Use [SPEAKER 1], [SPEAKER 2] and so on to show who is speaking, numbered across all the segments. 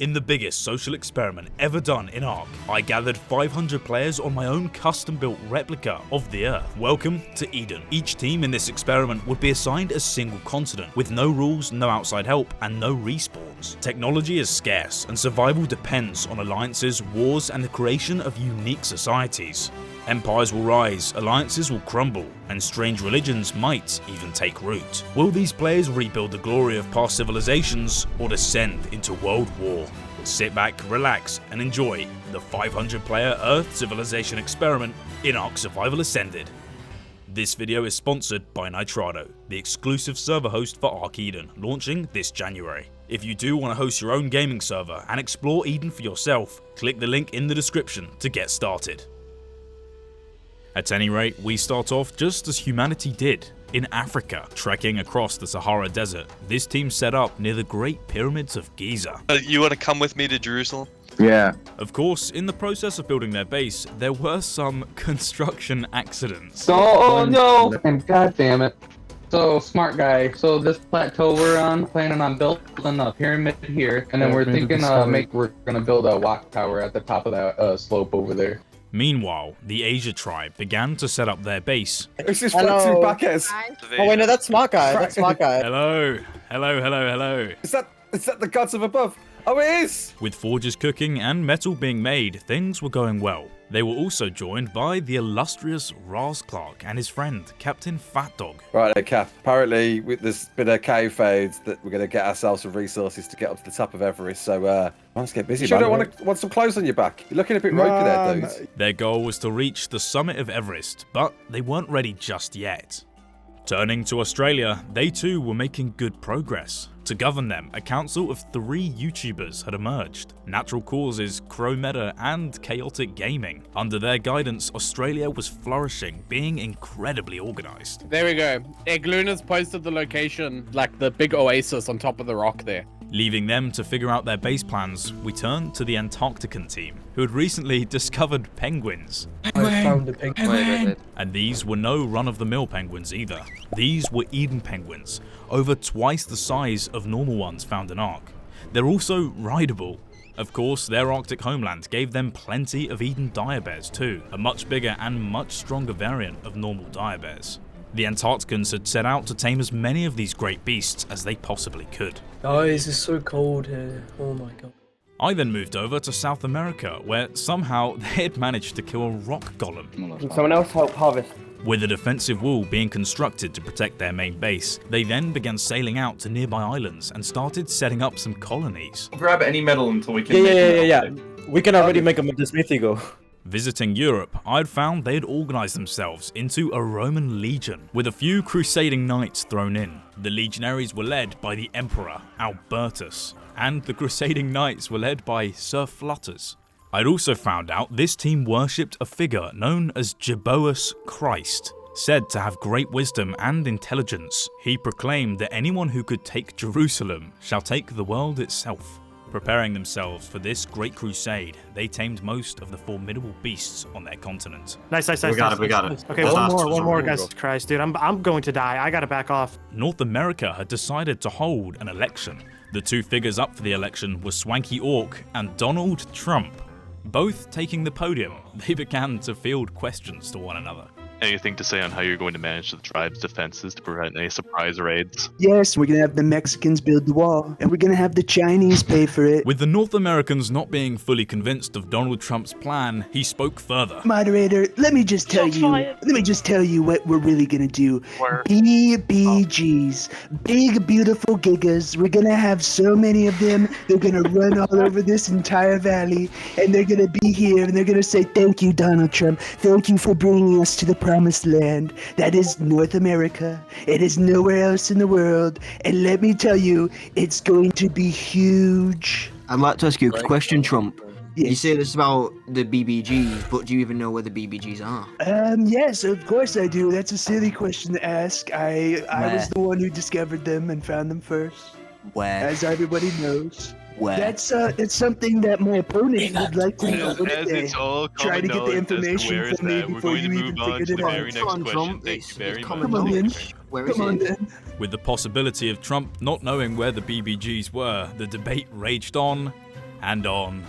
[SPEAKER 1] In the biggest social experiment ever done in Ark, I gathered 500 players on my own custom-built replica of the Earth. Welcome to Eden. Each team in this experiment would be assigned a single continent, with no rules, no outside help, and no respawns. Technology is scarce, and survival depends on alliances, wars, and the creation of unique societies. Empires will rise, alliances will crumble, and strange religions might even take root. Will these players rebuild the glory of past civilizations or descend into world war? Sit back, relax, and enjoy the 500-player Earth civilization experiment in Ark Survival Ascended. This video is sponsored by Nitrado, the exclusive server host for Ark Eden, launching this January. If you do want to host your own gaming server and explore Eden for yourself, click the link in the description to get started. At any rate, we start off just as humanity did, in Africa. Trekking across the Sahara Desert, this team set up near the Great Pyramids of Giza.
[SPEAKER 2] You want to come with me to Jerusalem?
[SPEAKER 3] Yeah.
[SPEAKER 1] Of course, in the process of building their base, there were some construction accidents.
[SPEAKER 4] Oh no! And god damn it. So, smart guy, so this plateau we're on, planning on building a pyramid here, and then we're thinking we're gonna build a watch tower at the top of that slope over there.
[SPEAKER 1] Meanwhile, the Asia tribe began to set up their base.
[SPEAKER 3] It's just flexing buckets.
[SPEAKER 5] Oh wait, no, that's smart guy. That's smart guy.
[SPEAKER 1] Hello, hello, hello, hello.
[SPEAKER 3] Is that the gods of above? Oh, it is!
[SPEAKER 1] With forges cooking and metal being made, things were going well. They were also joined by the illustrious Raz Clark and his friend, Captain Fat Dog.
[SPEAKER 3] Right, Cap. Apparently, there's been a cave fade that we're going to get ourselves some resources to get up to the top of Everest, so let's get busy, man. You want some clothes on your back? You're looking a bit ropey there, dude.
[SPEAKER 1] Their goal was to reach the summit of Everest, but they weren't ready just yet. Turning to Australia, they too were making good progress. To govern them, a council of 3 YouTubers had emerged: Natural Causes, Crow Meta, and Chaotic Gaming. Under their guidance, Australia was flourishing, being incredibly organized.
[SPEAKER 6] There we go. Egluna's posted the location, like the big oasis on top of the rock there.
[SPEAKER 1] Leaving them to figure out their base plans, we turned to the Antarctican team, who had recently discovered penguins.
[SPEAKER 5] I found a penguin.
[SPEAKER 1] And these were no run-of-the-mill penguins either. These were Eden penguins, over twice the size of normal ones found in Ark. They're also rideable. Of course, their Arctic homeland gave them plenty of Eden dire bears too, a much bigger and much stronger variant of normal dire bears. The Antarcticans had set out to tame as many of these great beasts as they possibly could.
[SPEAKER 5] Guys, it's so cold here. Oh my god.
[SPEAKER 1] I then moved over to South America, where somehow they had managed to kill a rock golem.
[SPEAKER 5] Can someone else help harvest?
[SPEAKER 1] With a defensive wall being constructed to protect their main base, they then began sailing out to nearby islands and started setting up some colonies.
[SPEAKER 7] Grab any metal until we can.
[SPEAKER 5] Yeah. We can already make them into Smithy go.
[SPEAKER 1] Visiting Europe, I'd found they had organized themselves into a Roman legion, with a few crusading knights thrown in. The legionaries were led by the Emperor Albertus, and the crusading knights were led by Sir Flutters. I'd also found out this team worshipped a figure known as Jebous Christ, said to have great wisdom and intelligence. He proclaimed that anyone who could take Jerusalem shall take the world itself. Preparing themselves for this great crusade, they tamed most of the formidable beasts on their continent.
[SPEAKER 8] Nice.
[SPEAKER 7] We got it.
[SPEAKER 8] Okay, one more, guys. Christ, dude, I'm going to die. I gotta back off.
[SPEAKER 1] North America had decided to hold an election. The 2 figures up for the election were Swanky Orc and Donald Trump. Both taking the podium, they began to field questions to one another.
[SPEAKER 2] Anything to say on how you're going to manage the tribe's defenses to prevent any surprise raids?
[SPEAKER 9] Yes, we're gonna have the Mexicans build the wall, and we're gonna have the Chinese pay for it.
[SPEAKER 1] With the North Americans not being fully convinced of Donald Trump's plan, he spoke further.
[SPEAKER 9] Moderator, let me just tell you what we're really gonna do. BBGs, big beautiful gigas. We're gonna have so many of them. They're gonna run all over this entire valley, and they're gonna be here, and they're gonna say, "Thank you, Donald Trump. Thank you for bringing us to the promised land. That is North America. It is nowhere else in the world. And let me tell you, it's going to be huge."
[SPEAKER 10] I'd like to ask you a question, Trump.
[SPEAKER 9] Yes.
[SPEAKER 10] You say this about the BBGs, but do you even know where the BBGs are?
[SPEAKER 9] Yes, of course I do. That's a silly question to ask. I was the one who discovered them and found them first.
[SPEAKER 10] Where?
[SPEAKER 9] As everybody knows.
[SPEAKER 10] Where?
[SPEAKER 9] That's something that my opponent would like to know.
[SPEAKER 2] As it's all
[SPEAKER 9] Try to get the
[SPEAKER 2] common knowledge as to
[SPEAKER 9] information
[SPEAKER 2] where is
[SPEAKER 9] from me
[SPEAKER 2] that. We're
[SPEAKER 9] before
[SPEAKER 2] going to
[SPEAKER 9] you
[SPEAKER 2] move
[SPEAKER 9] even
[SPEAKER 2] on to
[SPEAKER 9] figured
[SPEAKER 2] the
[SPEAKER 9] it out.
[SPEAKER 2] very next
[SPEAKER 10] Come on,
[SPEAKER 2] question.
[SPEAKER 10] Trump.
[SPEAKER 2] Thank you very much.
[SPEAKER 9] Come on then.
[SPEAKER 10] Where is
[SPEAKER 9] Come on
[SPEAKER 10] it?
[SPEAKER 9] then.
[SPEAKER 1] With the possibility of Trump not knowing where the BBGs were, the debate raged on and on.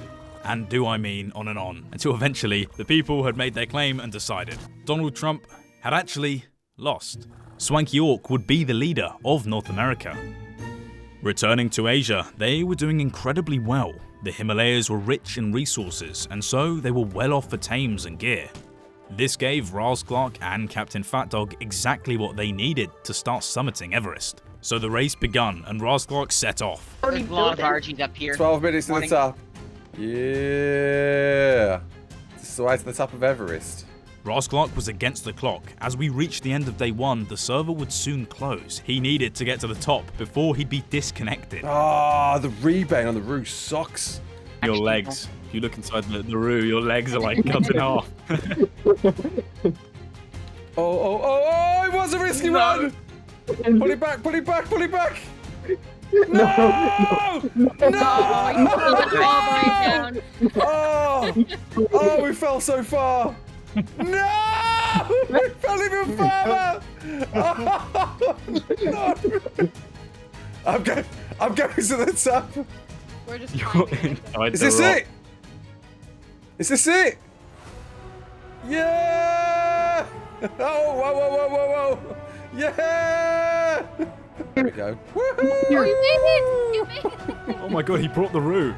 [SPEAKER 1] And do I mean on and on, until eventually the people had made their claim and decided Donald Trump had actually lost. Swanky Orc would be the leader of North America. Returning to Asia, they were doing incredibly well. The Himalayas were rich in resources, and so they were well off for tames and gear. This gave Ras Clark and Captain Fat Dog exactly what they needed to start summiting Everest. So the race begun, and Ras Clark set off.
[SPEAKER 11] There's a lot of RGs up here.
[SPEAKER 3] 12 minutes to the top. Yeah. This is right to the top of Everest.
[SPEAKER 1] Ras Clark was against the clock. As we reached the end of day 1, the server would soon close. He needed to get to the top before he'd be disconnected.
[SPEAKER 3] Ah, the rebound on the roof sucks.
[SPEAKER 1] Your legs. If you look inside the roo, your legs are like cut in half.
[SPEAKER 3] Oh, it was a risky one! Pull it back, pull it back, pull it back! No! Oh, we fell so far! No! We fell even farther! Oh, no! I'm going to the top.
[SPEAKER 11] We're just
[SPEAKER 3] Is this it? Is this it? Yeah! Oh, whoa! Yeah! There we go. Woohoo!
[SPEAKER 11] You made it! You made it!
[SPEAKER 1] Oh my god, he brought the roo.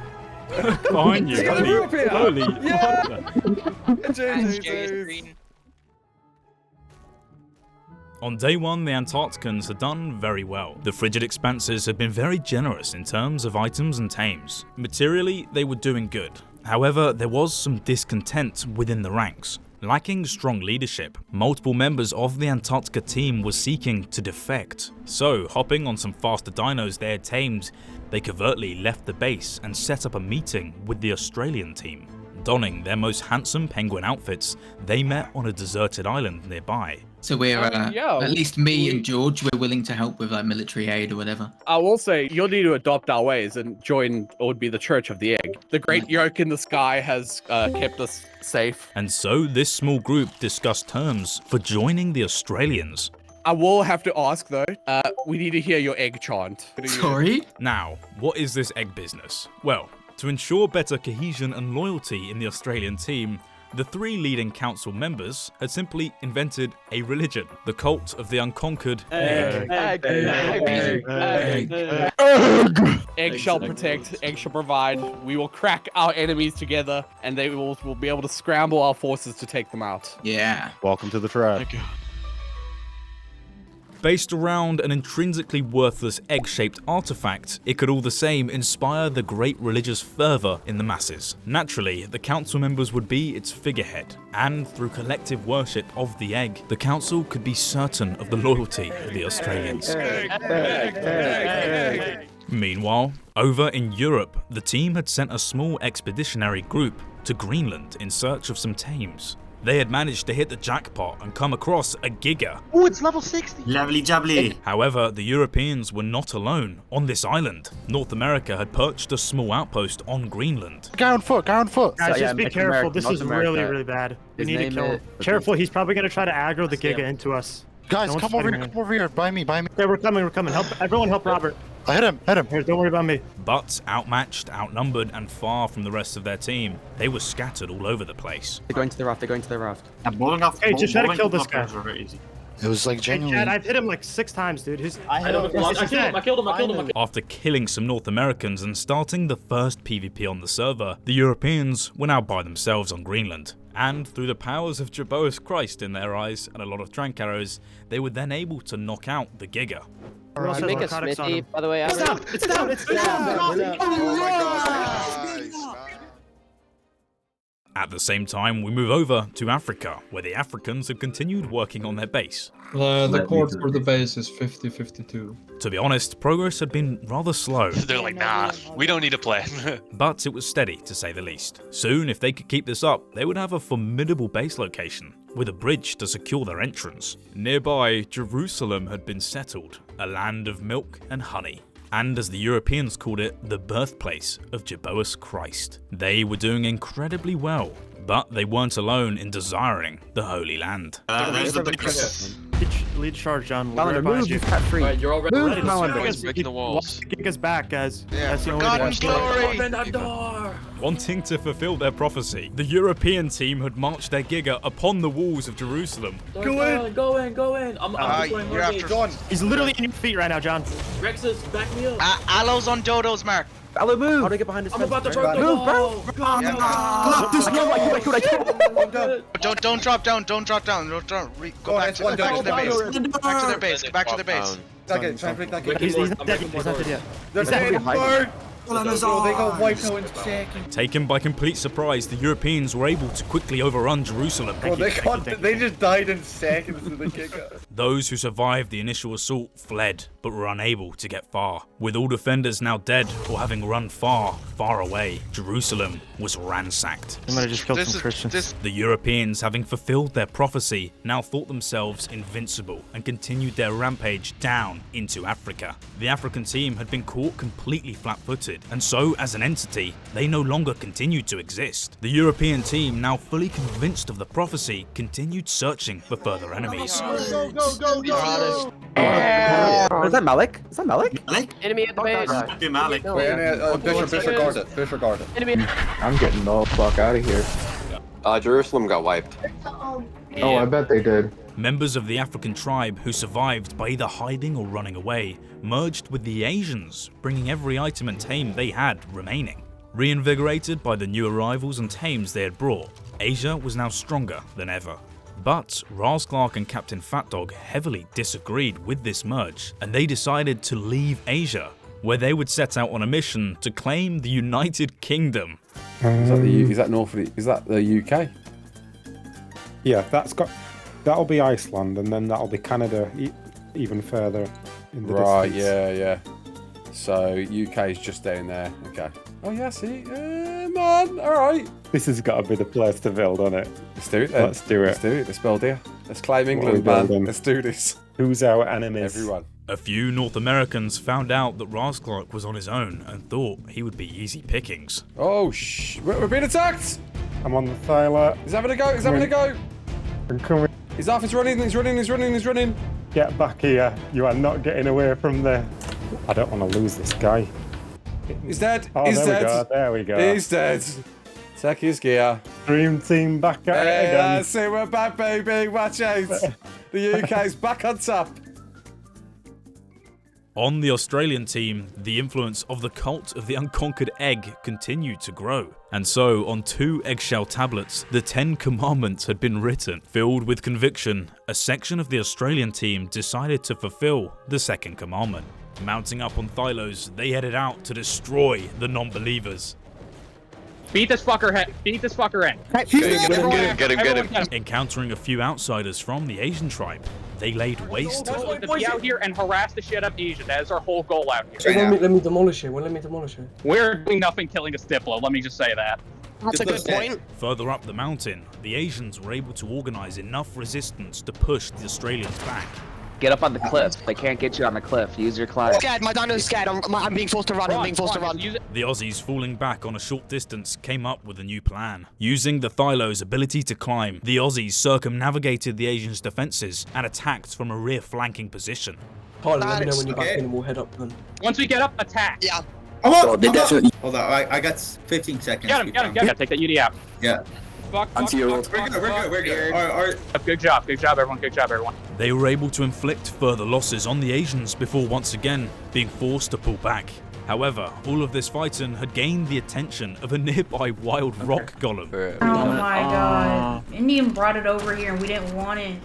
[SPEAKER 1] Behind you.
[SPEAKER 3] He's got the roo up here.
[SPEAKER 1] Holy.
[SPEAKER 3] Yeah!
[SPEAKER 1] On day 1, the Antarcticans had done very well. The frigid expanses had been very generous in terms of items and tames. Materially, they were doing good. However, there was some discontent within the ranks. Lacking strong leadership, multiple members of the Antarctica team were seeking to defect. So, hopping on some faster dinos they had tamed, they covertly left the base and set up a meeting with the Australian team. Donning their most handsome penguin outfits, they met on a deserted island nearby.
[SPEAKER 10] So we're, at least me and George, we're willing to help with like military aid or whatever.
[SPEAKER 6] I will say, you'll need to adopt our ways and join what would be the Church of the Egg. The great yoke in the sky has kept us safe.
[SPEAKER 1] And so this small group discussed terms for joining the Australians.
[SPEAKER 6] I will have to ask though, we need to hear your egg chant.
[SPEAKER 10] Sorry?
[SPEAKER 1] Now, what is this egg business? Well, to ensure better cohesion and loyalty in the Australian team, the 3 leading council members had simply invented a religion, the cult of the unconquered egg.
[SPEAKER 6] Egg shall protect, egg shall provide. We will crack our enemies together, and they will be able to scramble our forces to take them out.
[SPEAKER 10] Yeah.
[SPEAKER 3] Welcome to the tribe.
[SPEAKER 1] Based around an intrinsically worthless egg-shaped artifact, it could all the same inspire the great religious fervour in the masses. Naturally, the council members would be its figurehead, and through collective worship of the egg, the council could be certain of the loyalty of the Australians. Meanwhile, over in Europe, the team had sent a small expeditionary group to Greenland in search of some tames. They had managed to hit the jackpot and come across a giga.
[SPEAKER 9] Oh, it's level 60.
[SPEAKER 7] Lovely jubbly.
[SPEAKER 1] However, the Europeans were not alone on this island. North America had perched a small outpost on Greenland.
[SPEAKER 3] Go on foot.
[SPEAKER 8] Guys, just be careful. This is really, really bad. We need to kill him. Careful, he's probably going to try to aggro the Giga into us.
[SPEAKER 3] Guys, come over here. By me.
[SPEAKER 8] Yeah, we're coming. Everyone help Robert.
[SPEAKER 3] I hit him.
[SPEAKER 8] Here, don't worry about me.
[SPEAKER 1] But outmatched, outnumbered, and far from the rest of their team, they were scattered all over the place.
[SPEAKER 10] They're going to the raft.
[SPEAKER 7] I'm blowing off.
[SPEAKER 8] Hey, just try to kill this guy.
[SPEAKER 3] It was like genuinely.
[SPEAKER 8] Chad, I've hit him like 6 times, dude.
[SPEAKER 5] I killed him.
[SPEAKER 1] After killing some North Americans and starting the first PvP on the server, the Europeans were now by themselves on Greenland. And through the powers of Jehovah's Christ in their eyes and a lot of trank arrows, they were then able to knock out the Giga.
[SPEAKER 8] Right.
[SPEAKER 11] Make a smithy, by the way.
[SPEAKER 8] It's down! It's down!
[SPEAKER 1] At the same time, we move over to Africa, where the Africans had continued working on their base.
[SPEAKER 12] The course for the base is 50-52.
[SPEAKER 1] To be honest, progress had been rather slow.
[SPEAKER 2] They're like, nah, we don't need a plan.
[SPEAKER 1] But it was steady, to say the least. Soon, if they could keep this up, they would have a formidable base location, with a bridge to secure their entrance. Nearby, Jerusalem had been settled, a land of milk and honey. And as the Europeans called it, the birthplace of Jehovah's Christ. They were doing incredibly well, but they weren't alone in desiring the Holy Land.
[SPEAKER 7] There's the base.
[SPEAKER 8] Lead charge, John. We're
[SPEAKER 13] Calendar,
[SPEAKER 8] right behind
[SPEAKER 13] move,
[SPEAKER 8] you.
[SPEAKER 13] you fat freak.
[SPEAKER 5] Alright, you're already
[SPEAKER 13] Move,
[SPEAKER 5] ready to
[SPEAKER 13] Calendar.
[SPEAKER 5] Always breaking the walls.
[SPEAKER 8] Giga's back, guys.
[SPEAKER 7] Yeah,
[SPEAKER 8] That's the only way to
[SPEAKER 7] forgotten
[SPEAKER 8] watch it.
[SPEAKER 7] glory.
[SPEAKER 1] Wanting to fulfill their prophecy, the European team had marched their Giga upon the walls of Jerusalem.
[SPEAKER 5] Go in. I'm destroying
[SPEAKER 7] you're after
[SPEAKER 5] John.
[SPEAKER 8] He's literally in your feet right now, John.
[SPEAKER 5] Rexus, back me up.
[SPEAKER 7] Aloes on Dodo's mark.
[SPEAKER 13] Alo, move.
[SPEAKER 12] How do I get behind this
[SPEAKER 5] I'm
[SPEAKER 12] fence?
[SPEAKER 5] about to break the
[SPEAKER 13] Move, bro.
[SPEAKER 5] wall.
[SPEAKER 7] Don't drop down. Don't drop down. Go back to their base. Back to their base. Back to their base.
[SPEAKER 5] Okay, try and break that gate.
[SPEAKER 8] He's not dead yet. He's not dead yet.
[SPEAKER 13] He's dead.
[SPEAKER 5] They got wiped out in a second.
[SPEAKER 1] Taken by complete surprise, the Europeans were able to quickly overrun Jerusalem.
[SPEAKER 5] They just died in seconds of the Giga.
[SPEAKER 1] Those who survived the initial assault fled, but were unable to get far. With all defenders now dead or having run far, far away, Jerusalem was ransacked.
[SPEAKER 8] I'm gonna just kill some Christians.
[SPEAKER 1] The Europeans, having fulfilled their prophecy, now thought themselves invincible and continued their rampage down into Africa. The African team had been caught completely flat-footed, and so, as an entity, they no longer continued to exist. The European team, now fully convinced of the prophecy, continued searching for further enemies.
[SPEAKER 13] Is that Malik? Is that Malik?
[SPEAKER 11] Enemy at the base.
[SPEAKER 7] Be Malik.
[SPEAKER 3] Disregard it. Disregard it.
[SPEAKER 11] Enemy.
[SPEAKER 4] I'm getting the fuck out of here.
[SPEAKER 3] Jerusalem got wiped.
[SPEAKER 4] Oh, I bet they did.
[SPEAKER 1] Members of the African tribe who survived by either hiding or running away merged with the Asians, bringing every item and tame they had remaining. Reinvigorated by the new arrivals and tames they had brought, Asia was now stronger than ever. But Ras Clark and Captain Fat Dog heavily disagreed with this merge, and they decided to leave Asia, where they would set out on a mission to claim the United Kingdom.
[SPEAKER 3] Is that North? Is that the UK?
[SPEAKER 14] Yeah, that'll be Iceland, and then that'll be Canada, even further in the distance.
[SPEAKER 3] Yeah. So UK is just down there. Okay. Oh yeah, see, man. All right.
[SPEAKER 14] This has got to be the place to build, on it.
[SPEAKER 3] Let's do it. Then.
[SPEAKER 14] Let's do it.
[SPEAKER 3] Let's do it. Let's build here. Let's claim England, man. Let's do this.
[SPEAKER 14] Who's our enemies?
[SPEAKER 3] Everyone.
[SPEAKER 1] A few North Americans found out that Ras Clark was on his own and thought he would be easy pickings.
[SPEAKER 3] Oh we're being attacked.
[SPEAKER 14] I'm on the thyla.
[SPEAKER 3] He's having a go. He's having a go.
[SPEAKER 14] I'm coming.
[SPEAKER 3] He's off. He's running.
[SPEAKER 14] Get back here. You are not getting away from there. I don't want to lose this guy.
[SPEAKER 3] He's dead.
[SPEAKER 14] Oh,
[SPEAKER 3] He's dead.
[SPEAKER 14] There we go.
[SPEAKER 3] He's dead. Check his gear.
[SPEAKER 14] Dream team back at it again.
[SPEAKER 3] That's it. We're back, baby. Watch out. The UK's back on top.
[SPEAKER 1] On the Australian team, the influence of the cult of the unconquered egg continued to grow. And so, on 2 eggshell tablets, the 10 Commandments had been written. Filled with conviction, a section of the Australian team decided to fulfill the second commandment. Mounting up on Thylos, they headed out to destroy the non-believers.
[SPEAKER 5] Beat this fucker head. Beat this fucker in.
[SPEAKER 7] Get him.
[SPEAKER 1] Encountering a few outsiders from the Asian tribe, they laid waste.
[SPEAKER 5] To be out here and harass the shit out of Asia. That is our whole goal out here.
[SPEAKER 12] Let me demolish it.
[SPEAKER 5] We're doing nothing killing a Diplo, let me just say that.
[SPEAKER 11] That's a good point.
[SPEAKER 1] Further up the mountain, the Asians were able to organize enough resistance to push the Australians back.
[SPEAKER 11] Get up on the cliff. They can't get you on the cliff. Use your climb.
[SPEAKER 15] Scared. My dino's scared. I'm being forced to run. I'm being forced to run.
[SPEAKER 1] The Aussies, falling back on a short distance, came up with a new plan. Using the Thylo's ability to climb, the Aussies circumnavigated the Asians' defenses and attacked from a rear flanking position.
[SPEAKER 12] Let me know when you're back in and we'll head up then.
[SPEAKER 5] Once we get up, attack.
[SPEAKER 15] Yeah.
[SPEAKER 7] Hold on, I got 15 seconds.
[SPEAKER 5] Get him. Take that UD out.
[SPEAKER 7] Yeah.
[SPEAKER 5] We're good.
[SPEAKER 7] All right.
[SPEAKER 5] Good job, everyone.
[SPEAKER 1] They were able to inflict further losses on the Asians before once again being forced to pull back. However, all of this fighting had gained the attention of a nearby wild rock golem.
[SPEAKER 16] Oh my god. Indian brought it over here and we didn't want it.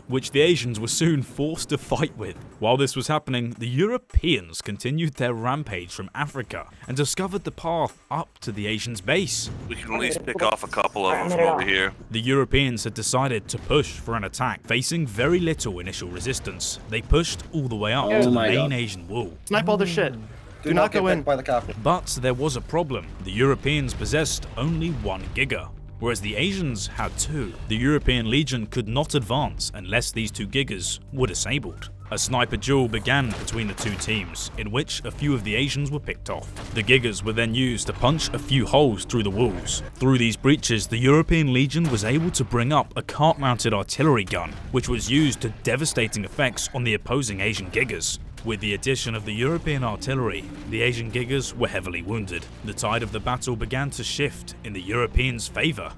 [SPEAKER 1] Which the Asians were soon forced to fight with. While this was happening, the Europeans continued their rampage from Africa and discovered the path up to the Asians' base.
[SPEAKER 17] We can at least pick off a couple of them from over here.
[SPEAKER 1] The Europeans had decided to push for an attack. Facing very little initial resistance, they pushed all the way up to the main Asian wall.
[SPEAKER 8] Snipe all the shit. Do not go in.
[SPEAKER 3] By the capital.
[SPEAKER 1] But there was a problem. The Europeans possessed only 1 Giga, whereas the Asians had 2. The European Legion could not advance unless these 2 Gigas were disabled. A sniper duel began between the two teams, in which a few of the Asians were picked off. The Gigas were then used to punch a few holes through the walls. Through these breaches, the European Legion was able to bring up a cart-mounted artillery gun, which was used to devastating effects on the opposing Asian Gigas. With the addition of the European artillery, the Asian Gigas were heavily wounded. The tide of the battle began to shift in the Europeans' favour.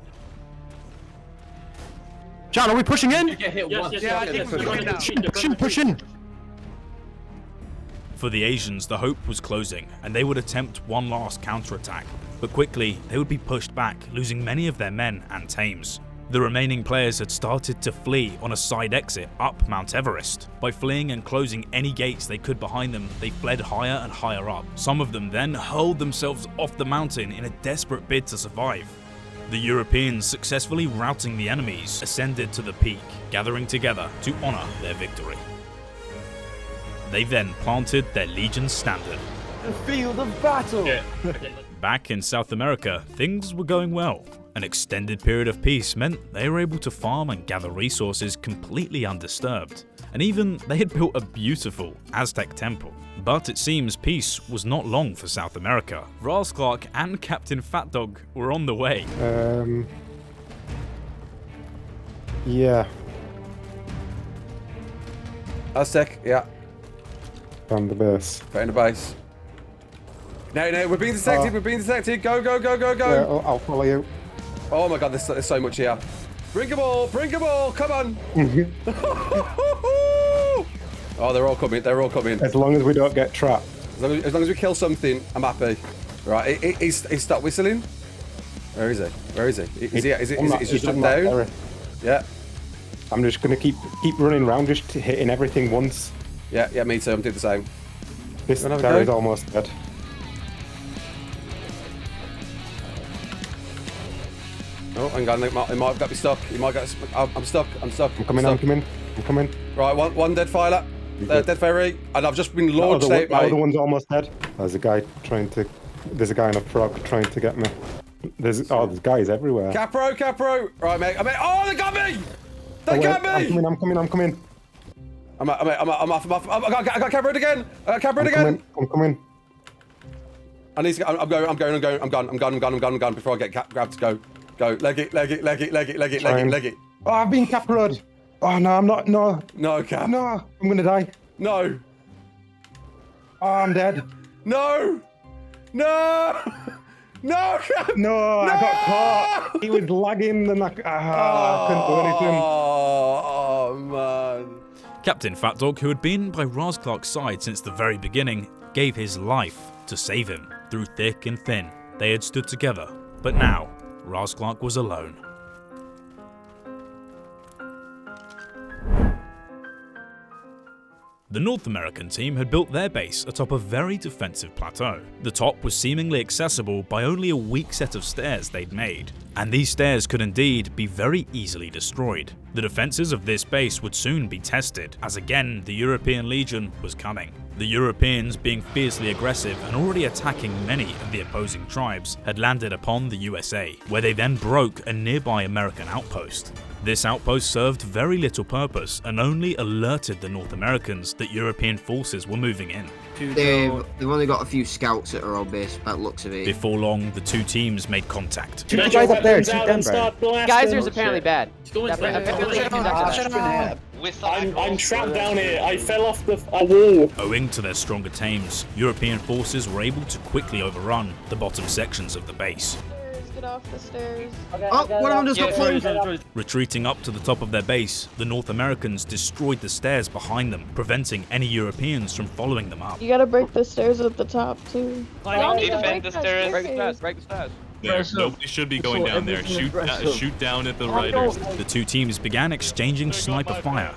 [SPEAKER 8] John, are we pushing in?
[SPEAKER 15] Push in.
[SPEAKER 1] For the Asians, the hope was closing, and they would attempt one last counterattack. But quickly, they would be pushed back, losing many of their men and tames. The remaining players had started to flee on a side exit up Mount Everest. By fleeing and closing any gates they could behind them, they fled higher and higher up. Some of them then hurled themselves off the mountain in a desperate bid to survive. The Europeans, successfully routing the enemies, ascended to the peak, gathering together to honour their victory. They then planted their Legion's standard.
[SPEAKER 13] The field of battle!
[SPEAKER 1] Back in South America, things were going well. An extended period of peace meant they were able to farm and gather resources completely undisturbed. And even they had built a beautiful Aztec temple. But it seems peace was not long for South America. Razclark and Captain Fat Dog were on the way.
[SPEAKER 14] Yeah.
[SPEAKER 3] Aztec, yeah.
[SPEAKER 14] Found the base.
[SPEAKER 3] Found the base. No, we're being detected, we're being detected. Go.
[SPEAKER 14] Yeah, I'll follow you.
[SPEAKER 3] Oh my god, there's so much here. Bring them all, come on. Oh, they're all coming.
[SPEAKER 14] As long as we don't get trapped.
[SPEAKER 3] As long as we kill something, I'm happy. Right, he's stopped whistling. Where is he? He's just jumped down? Yeah.
[SPEAKER 14] I'm just gonna keep running around, just hitting everything once.
[SPEAKER 3] Yeah, me too, I'm doing the same.
[SPEAKER 14] This guy is almost dead.
[SPEAKER 3] Oh, hang on, he might have got me stuck. I'm stuck. I'm
[SPEAKER 14] coming.
[SPEAKER 3] Right, one dead filer. Dead ferry. And I've just been launched out, mate.
[SPEAKER 14] The other one's almost dead. There's a guy in a frog trying to get me. There's guys everywhere.
[SPEAKER 3] Capro. Right, mate. Oh, they got me! They got me!
[SPEAKER 14] I'm coming.
[SPEAKER 3] I'm off. I got Capro again.
[SPEAKER 14] I'm coming.
[SPEAKER 3] I need to. I'm gone. Before I get grabbed. Go. Leg it.
[SPEAKER 14] Oh, I've been caproed. Oh no, I'm not.
[SPEAKER 3] No, Cap.
[SPEAKER 14] No, I'm gonna die.
[SPEAKER 3] No.
[SPEAKER 14] Oh, I'm dead.
[SPEAKER 3] No, Cap.
[SPEAKER 14] No, I got caught. He was lagging and I couldn't do anything.
[SPEAKER 3] Oh man.
[SPEAKER 1] Captain Fat Dog, who had been by Razclark's side since the very beginning, gave his life to save him. Through thick and thin, they had stood together, but now Razclark was alone. The North American team had built their base atop a very defensive plateau. The top was seemingly accessible by only a weak set of stairs they'd made, and these stairs could indeed be very easily destroyed. The defences of this base would soon be tested, as again the European Legion was coming. The Europeans, being fiercely aggressive and already attacking many of the opposing tribes, had landed upon the USA, where they then broke a nearby American outpost. This outpost served very little purpose and only alerted the North Americans that European forces were moving in.
[SPEAKER 18] They've only got a few scouts at our old base, by the looks of it.
[SPEAKER 1] Before long, the two teams made contact.
[SPEAKER 13] Shoot the guys up there, shoot them, bro.
[SPEAKER 11] Geysers apparently bad.
[SPEAKER 19] I'm trapped down here. I fell off a wall.
[SPEAKER 1] Owing to their stronger tames, European forces were able to quickly overrun the bottom sections of the base.
[SPEAKER 20] Get off the stairs.
[SPEAKER 18] Oh, one of them just got through.
[SPEAKER 1] Retreating up to the top of their base, the North Americans destroyed the stairs behind them, preventing any Europeans from following them up.
[SPEAKER 20] You gotta break the stairs at the top, too.
[SPEAKER 5] Defend the stairs.
[SPEAKER 20] Break the stairs.
[SPEAKER 2] Nobody should be going down there. Shoot down at the riders.
[SPEAKER 1] The two teams began exchanging sniper fire.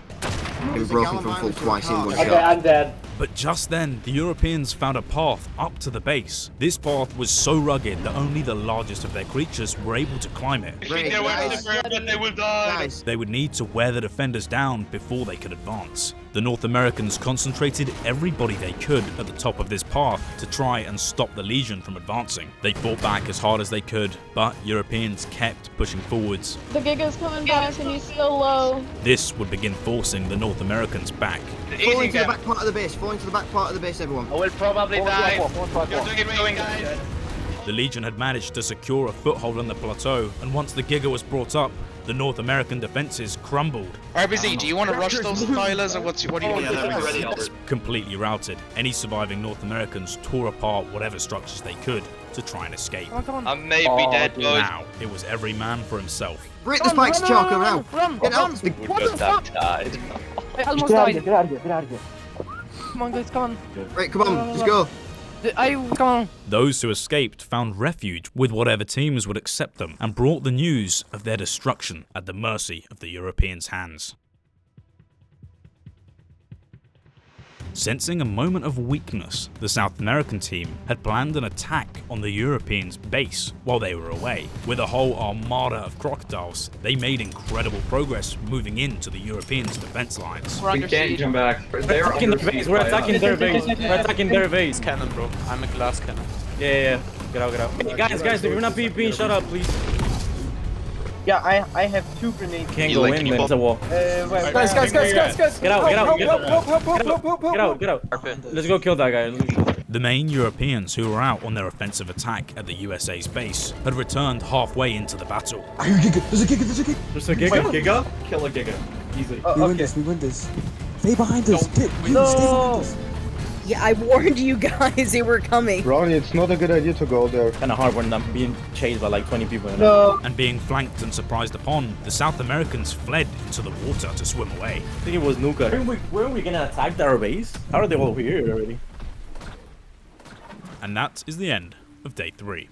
[SPEAKER 18] Been broken from full twice in one shot.
[SPEAKER 19] Okay, I'm dead.
[SPEAKER 1] But just then, the Europeans found a path up to the base. This path was so rugged that only the largest of their creatures were able to climb it.
[SPEAKER 7] They will die.
[SPEAKER 1] They would need to wear the defenders down before they could advance. The North Americans concentrated everybody they could at the top of this path to try and stop the Legion from advancing. They fought back as hard as they could, but Europeans kept pushing forwards.
[SPEAKER 20] The Giga's coming back and he's still low.
[SPEAKER 1] This would begin forcing the North Americans back.
[SPEAKER 18] Fall into the back part of the base. Fall into the back part of the base, everyone.
[SPEAKER 11] I will probably die.
[SPEAKER 7] You're doing it really, guys.
[SPEAKER 1] The Legion had managed to secure a foothold on the plateau, and once the Giga was brought up, the North American defenses crumbled.
[SPEAKER 7] RBZ, do you want to rush those Thylas, or what do you do?
[SPEAKER 1] Completely routed, any surviving North Americans tore apart whatever structures they could to try and escape.
[SPEAKER 7] I may be dead, boys.
[SPEAKER 1] Now, it was every man for himself.
[SPEAKER 18] Break the spikes, Charco, now. Get out.
[SPEAKER 11] What the fuck? Died.
[SPEAKER 20] I almost died.
[SPEAKER 13] Get out of here, get out of here.
[SPEAKER 20] Come on, guys, come on.
[SPEAKER 18] Right, come on, let's go.
[SPEAKER 20] Come on.
[SPEAKER 1] Those who escaped found refuge with whatever teams would accept them and brought the news of their destruction at the mercy of the Europeans' hands. Sensing a moment of weakness, the South American team had planned an attack on the Europeans' base while they were away. With a whole armada of crocodiles, they made incredible progress moving into the Europeans' defense lines.
[SPEAKER 21] We can't come back. They're attacking their base. We're attacking their base. We're attacking their base.
[SPEAKER 6] Cannon, bro. I'm a glass cannon.
[SPEAKER 21] Yeah. Get out, get out. Hey, guys, if you're not PvP, shut up, please.
[SPEAKER 13] Yeah, I have 2 grenades.
[SPEAKER 21] Can't go in, there's a wall.
[SPEAKER 13] Guys.
[SPEAKER 21] Get out. Let's go kill that guy.
[SPEAKER 1] The main Europeans who were out on their offensive attack at the USA's base had returned halfway into the battle.
[SPEAKER 21] I hear Giga. There's a Giga. Giga? Kill a Giga. Easily.
[SPEAKER 13] We win this. Stay behind us. Stay behind us.
[SPEAKER 22] Yeah, I warned you guys they were coming.
[SPEAKER 14] Ronnie, it's not a good idea to go there.
[SPEAKER 21] Kind of hard when I'm being chased by like 20 people.
[SPEAKER 1] And being flanked and surprised upon, the South Americans fled into the water to swim away.
[SPEAKER 21] I think it was Nuka. Where are we gonna attack their base? How are they all here already?
[SPEAKER 1] And that is the end of day 3.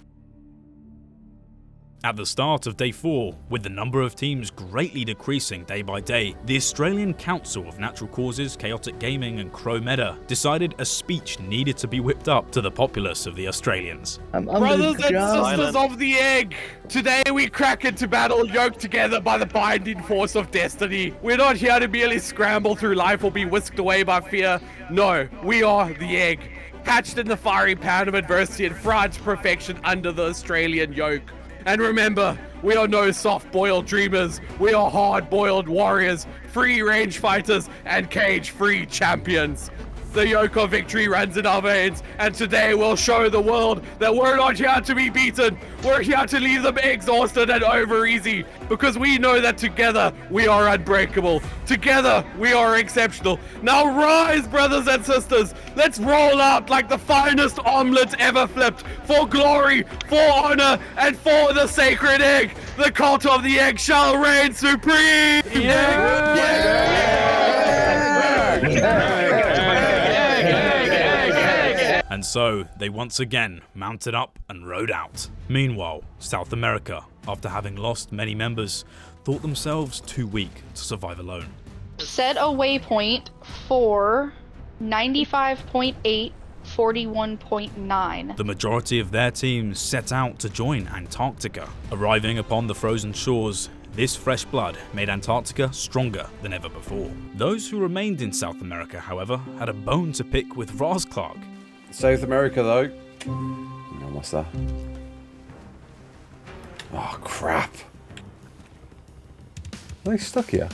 [SPEAKER 1] At the start of day 4, with the number of teams greatly decreasing day by day, the Australian Council of Natural Causes, Chaotic Gaming and Crow Meta decided a speech needed to be whipped up to the populace of the Australians.
[SPEAKER 6] Brothers and sisters of the egg, today we crack into battle yoked together by the binding force of destiny. We're not here to merely scramble through life or be whisked away by fear. No, we are the egg, hatched in the fiery pan of adversity and fried to perfection under the Australian yoke. And remember, we are no soft-boiled dreamers, we are hard-boiled warriors, free-range fighters, and cage-free champions. The yoke of victory runs in our veins, and today we'll show the world that we're not here to be beaten, we're here to leave them exhausted and over easy, because we know that together we are unbreakable, together we are exceptional. Now rise, brothers and sisters, let's roll out like the finest omelet ever flipped, for glory, for honor, and for the sacred egg. The cult of the egg shall reign supreme!
[SPEAKER 1] And so, they once again mounted up and rode out. Meanwhile, South America, after having lost many members, thought themselves too weak to survive alone.
[SPEAKER 20] Set a waypoint for 95.8, 41.9.
[SPEAKER 1] The majority of their teams set out to join Antarctica. Arriving upon the frozen shores, this fresh blood made Antarctica stronger than ever before. Those who remained in South America, however, had a bone to pick with Clark.
[SPEAKER 3] South America, though. Oh, what's that? Oh, crap. Are they stuck here?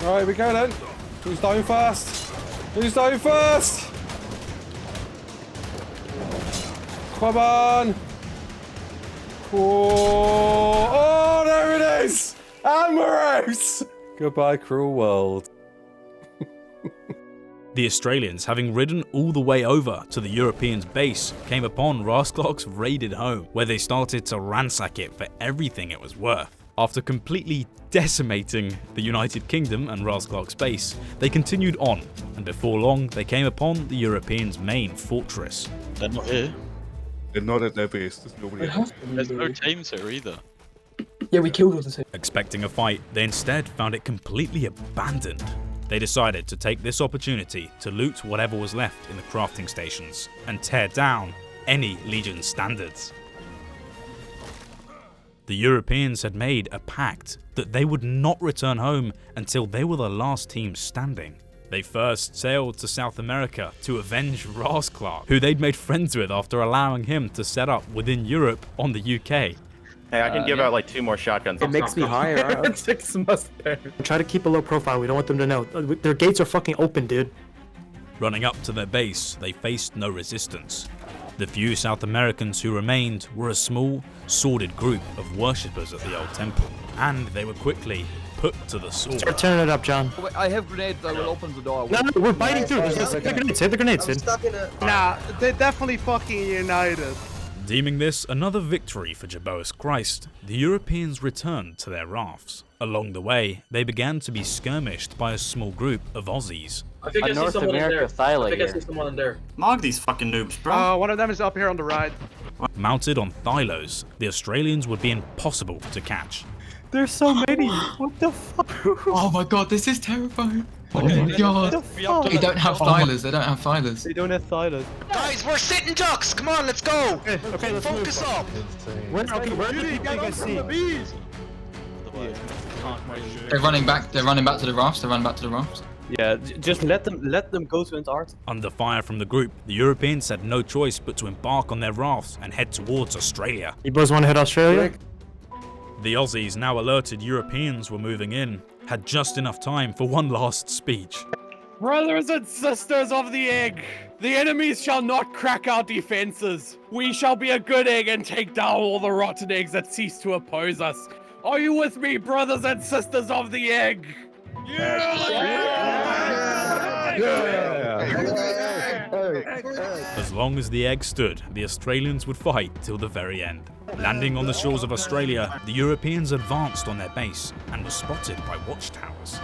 [SPEAKER 3] Right, here we go then. Who's dying first? Who's dying first? Come on! Oh, there it is! And we're out! Goodbye, cruel world.
[SPEAKER 1] The Australians, having ridden all the way over to the Europeans' base, came upon Clark's raided home, where they started to ransack it for everything it was worth. After completely decimating the United Kingdom and Rasklark's base, they continued on, and before long they came upon the Europeans' main fortress.
[SPEAKER 9] They're not here.
[SPEAKER 10] They're not at their base. There's nobody else.
[SPEAKER 9] There's no teams here either.
[SPEAKER 12] Yeah, we killed all the teams.
[SPEAKER 1] Expecting a fight, they instead found it completely abandoned. They decided to take this opportunity to loot whatever was left in the crafting stations and tear down any Legion standards. The Europeans had made a pact that they would not return home until they were the last team standing. They first sailed to South America to avenge Rasklark, who they'd made friends with after allowing him to set up within Europe on the UK.
[SPEAKER 23] Hey, I can give out like 2 more shotguns.
[SPEAKER 13] It makes me higher.
[SPEAKER 8] 6 mustache. Try to keep a low profile. We don't want them to know. Their gates are fucking open, dude.
[SPEAKER 1] Running up to their base, they faced no resistance. The few South Americans who remained were a small, sordid group of worshippers at the old temple, and they were quickly put to the sword.
[SPEAKER 8] Start turning it up, John.
[SPEAKER 24] I have grenades, I will open the door.
[SPEAKER 8] No, we're biting through. Save the grenades, save the grenades, Sid.
[SPEAKER 6] Nah, they're definitely fucking united.
[SPEAKER 1] Deeming this another victory for Jeboas Christ, the Europeans returned to their rafts. Along the way, they began to be skirmished by a small group of Aussies.
[SPEAKER 19] I think I see someone in there. I think I see someone in there.
[SPEAKER 21] Mark these fucking noobs, bro.
[SPEAKER 6] One of them is up here on the right.
[SPEAKER 1] Mounted on Thylos, the Australians would be impossible to catch.
[SPEAKER 21] There's so many. What the fuck?
[SPEAKER 25] Oh my god, this is terrifying. Oh my god. They don't have Thylers. They don't have Thylers.
[SPEAKER 21] They don't have Thylers.
[SPEAKER 7] Guys, we're sitting ducks. Come on, let's go.
[SPEAKER 8] Okay, let's
[SPEAKER 7] focus up.
[SPEAKER 8] Where are the people you guys see?
[SPEAKER 25] They're running back. They're running back to the rafts. They're running back to the rafts.
[SPEAKER 21] Yeah, just let them go to Antarctica.
[SPEAKER 1] Under fire from the group, the Europeans had no choice but to embark on their rafts and head towards Australia.
[SPEAKER 8] You boys want to hit Australia?
[SPEAKER 1] The Aussies, now alerted Europeans were moving in, had just enough time for one last speech.
[SPEAKER 6] Brothers and sisters of the egg, the enemies shall not crack our defenses. We shall be a good egg and take down all the rotten eggs that cease to oppose us. Are you with me, brothers and sisters of the egg?
[SPEAKER 1] As long as the egg stood, the Australians would fight till the very end. Landing on the shores of Australia, the Europeans advanced on their base and were spotted by watchtowers.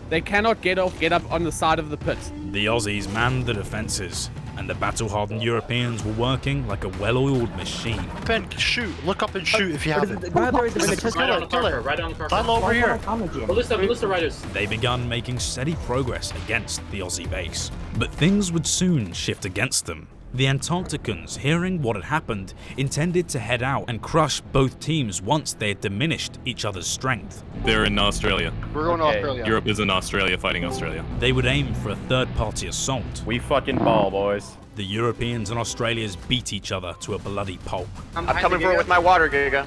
[SPEAKER 6] They cannot get up on the side of the pit.
[SPEAKER 1] The Aussies manned the defences, and the battle-hardened Europeans were working like a well-oiled machine.
[SPEAKER 21] Ben, shoot. Look up and shoot if you have it.
[SPEAKER 19] Right on the carpet, right on the carpet.
[SPEAKER 21] Dial over here.
[SPEAKER 19] Ballista riders.
[SPEAKER 1] They began making steady progress against the Aussie base, but things would soon shift against them. The Antarcticans, hearing what had happened, intended to head out and crush both teams once they had diminished each other's strength.
[SPEAKER 2] They're in Australia.
[SPEAKER 24] We're going to Australia.
[SPEAKER 2] Europe is in Australia fighting Australia.
[SPEAKER 1] They would aim for a third-party assault.
[SPEAKER 23] We fucking ball, boys.
[SPEAKER 1] The Europeans and Australians beat each other to a bloody pulp.
[SPEAKER 24] I'm coming for it with my water, Giga.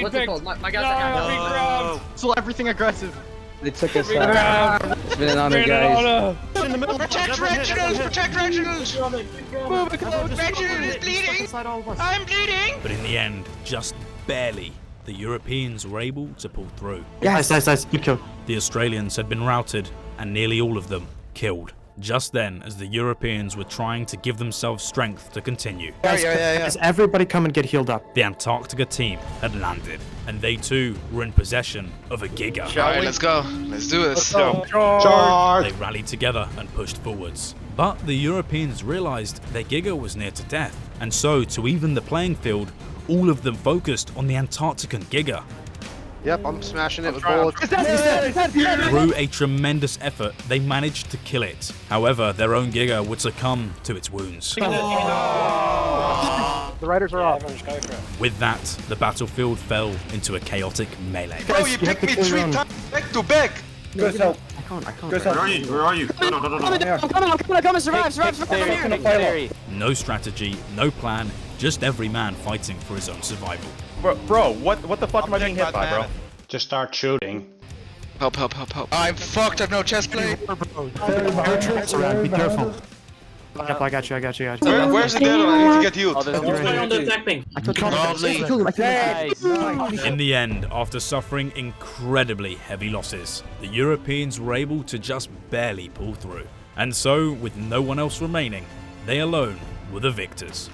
[SPEAKER 22] What's it called? My guys are
[SPEAKER 24] Still everything aggressive.
[SPEAKER 13] They took us out. It's been an honor, guys.
[SPEAKER 7] Protect Reginald! Protect Reginald! Reginald is bleeding! I'm bleeding!
[SPEAKER 1] But in the end, just barely, the Europeans were able to pull through.
[SPEAKER 8] Yes, nice. Good kill.
[SPEAKER 1] The Australians had been routed, and nearly all of them killed. Just then, as the Europeans were trying to give themselves strength to continue.
[SPEAKER 8] Guys, everybody come and get healed up.
[SPEAKER 1] The Antarctica team had landed, and they too were in possession of a Giga.
[SPEAKER 7] Alright, let's go. Let's do this.
[SPEAKER 1] They rallied together and pushed forwards. But the Europeans realized their Giga was near to death, and so to even the playing field, all of them focused on the Antarctican Giga.
[SPEAKER 24] Yep, I'm smashing it with bullets.
[SPEAKER 1] Through a tremendous effort, they managed to kill it. However, their own Giga would succumb to its wounds.
[SPEAKER 24] The riders are off.
[SPEAKER 1] With that, the battlefield fell into a chaotic melee.
[SPEAKER 7] Bro, you picked me 3 times back to back!
[SPEAKER 24] Good help.
[SPEAKER 13] I can't.
[SPEAKER 21] Where are you? No.
[SPEAKER 22] I'm coming, survive.
[SPEAKER 1] No strategy, no plan, just every man fighting for his own survival.
[SPEAKER 23] Bro, what the fuck am I being hit by, bro?
[SPEAKER 21] Just start shooting.
[SPEAKER 7] Help. I'm fucked, I've no chest plate.
[SPEAKER 8] Be careful. I got you.
[SPEAKER 7] Where's the dead one? I need to get healed.
[SPEAKER 19] On the attack ping.
[SPEAKER 1] In the end, after suffering incredibly heavy losses, the Europeans were able to just barely pull through. And so, with no one else remaining, they alone were the victors.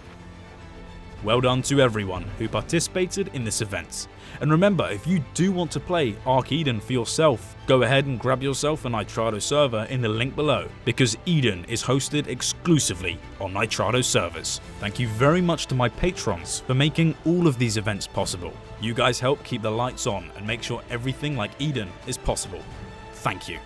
[SPEAKER 1] Well done to everyone who participated in this event. And remember, if you do want to play Ark Eden for yourself, go ahead and grab yourself a Nitrado server in the link below, because Eden is hosted exclusively on Nitrado servers. Thank you very much to my patrons for making all of these events possible. You guys help keep the lights on and make sure everything like Eden is possible. Thank you.